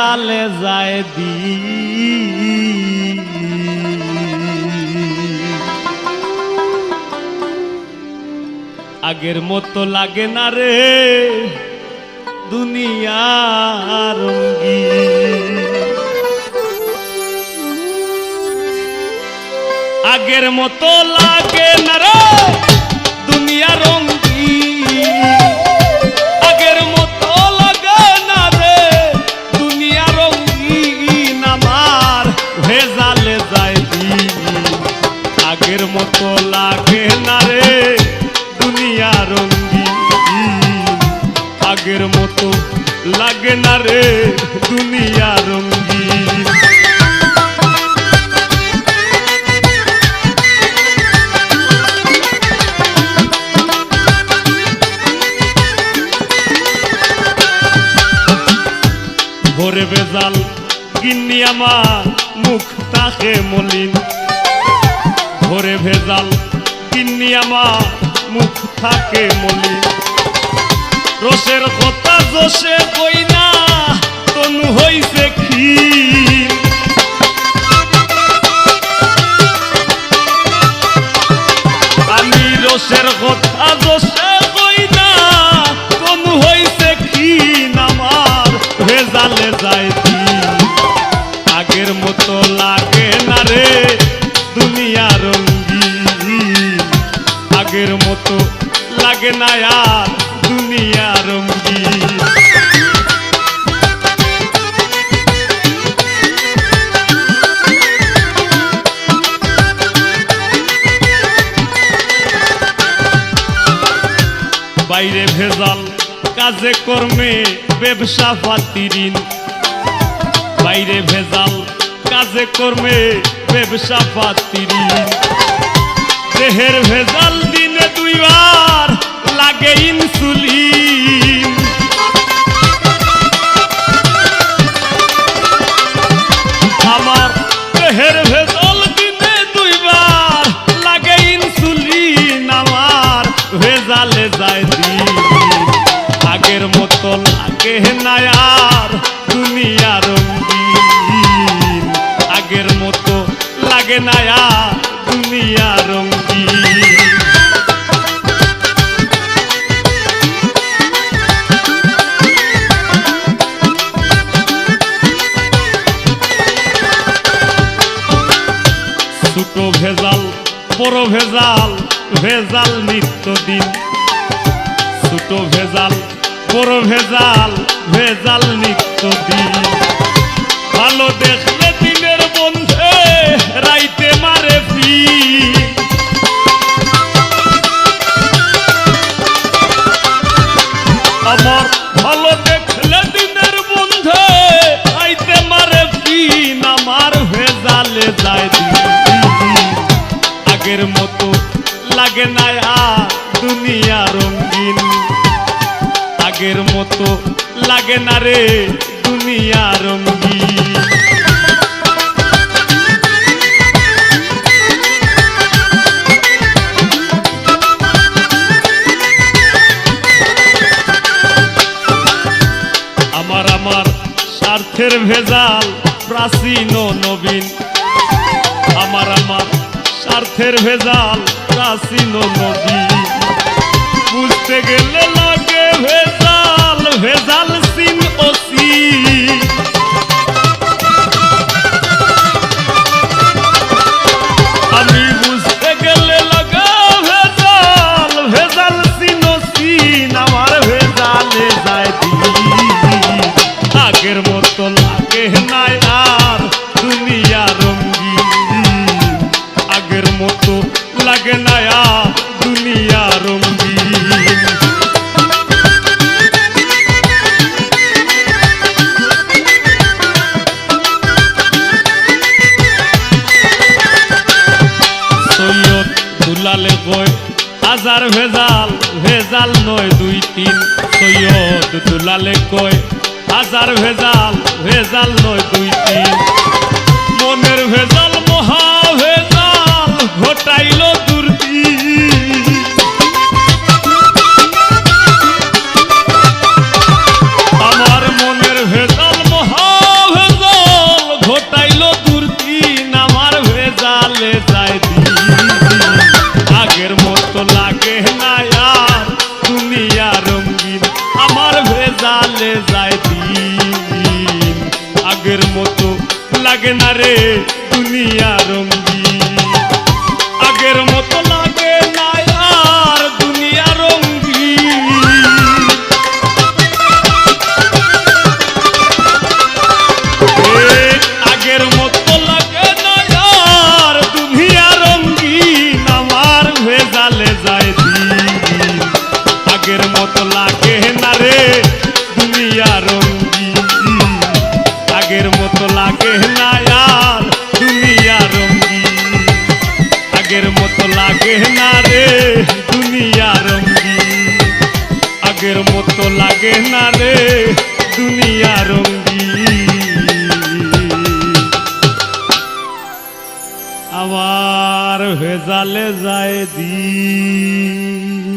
ভেজালে যায় দিন। আগের মতো লাগে না রে দুনিয়ার রঙিন। আগের মতো লাগে না রে দুনিয়ার রঙিন। আগের মতো লাগে না রে দুনিয়ার রঙিন। আমার ভেজালে যায় দিন। আগের মতো লাগে না রে দুনিয়ার রঙিন। আগের মতো লাগে না রে দুনিয়ার রঙিন। ভোরে ভেজাল গিন্নি আমার মুখ থাকে মলিন। ভোরে ভেজাল গিন্নি আমার মুখ থাকে মলিন। রসের কথা জোশে কই না তনু হইছে ক্ষীণ। আমি রসের কথা জোশে কই না তনু হইছে ক্ষীণ। আমার ভেজালে যায় দিন। আগের মতো লাগে না রে দুনিয়ার রঙিন। আগের মতো লাগে না আর দুনিয়ার রঙিন। বাইরে ভেজাল কাজে কর্মে ব্যবসা পাতি ঋণ। বাইরে ভেজাল কাজে কর্মে ব্যবসা পাতি ঋণ। দেহের ভেজাল দিনে দুইবার লাগে ইনসুলিন। আমার দেহের ভেজাল দিনে দুইবার লাগে ইনসুলিন। আমার ভেজালে যায় দিন। আগের মতো লাগে না আর দুনিয়ার রঙিন। আগের মতো লাগে না আর দুনিয়ার রঙিন। ছোট ভেজাল বড় ভেজাল ভেজাল নিত্যদিন। ছোট ভেজাল বড় ভেজাল ভেজাল নিত্যদিন। ভালো দেখলে দিনের বন্ধে রাইতে মারে ফির। আমার ভালো দেখলে দিনের বন্ধে রাইতে মারে ফির। আমার ভেজালে যায় দিন। আগের মতো লাগে না আর দুনিয়া রঙিন। আগের মতো লাগে না রে দুনিয়া রঙিন। আমার আমার স্বার্থের ভেজাল প্রাচীন ও নবীন। আমার আমার স্বার্থের ভেজাল প্রাচীন ও নবীন। বুঝতে গেলে লাগে ভেজাল ভেজাল সিন ও সিন। আমি বুঝতে গেলে লাগে ভেজাল ভেজাল সিন ও সিন। আমার ভেজালে যায় দিন। আগের মতো লাগে না আর দুনিয়ার রঙিন। আগের মতো লাগে না আর দুনিয়ার রঙিন। সৈয়দ দুলালে কয় হাজার ভেজাল ভেজাল নয় দুই তিন। সৈয়দ দুলালে কয় হাজার ভেজাল ভেজাল নয় দুই তিন। মনের ভেজাল মহা ভেজাল ঘটাইল দুর্দি। আমার মনের ভেজাল মহা যায় দিন আগের মতো লাগে না রে দুনিয়া রঙ্গিন আগের মতো লাগে না আর দুনিয়া রঙ্গিন আগের মতো লাগে না আর দুনিয়া রঙ্গিন আমার ভেজালে যায় দিন আগের মতো লাগে না রে দুনিয়া রঙ্গিন আগের মতো লাগে না আর দুনিয়া রঙ্গিন আগের মতো লাগে না রে দুনিয়া রঙ্গিন আগের মতো লাগে না রে দুনিয়া রঙ্গিন আমার ভেজালে যায় দিন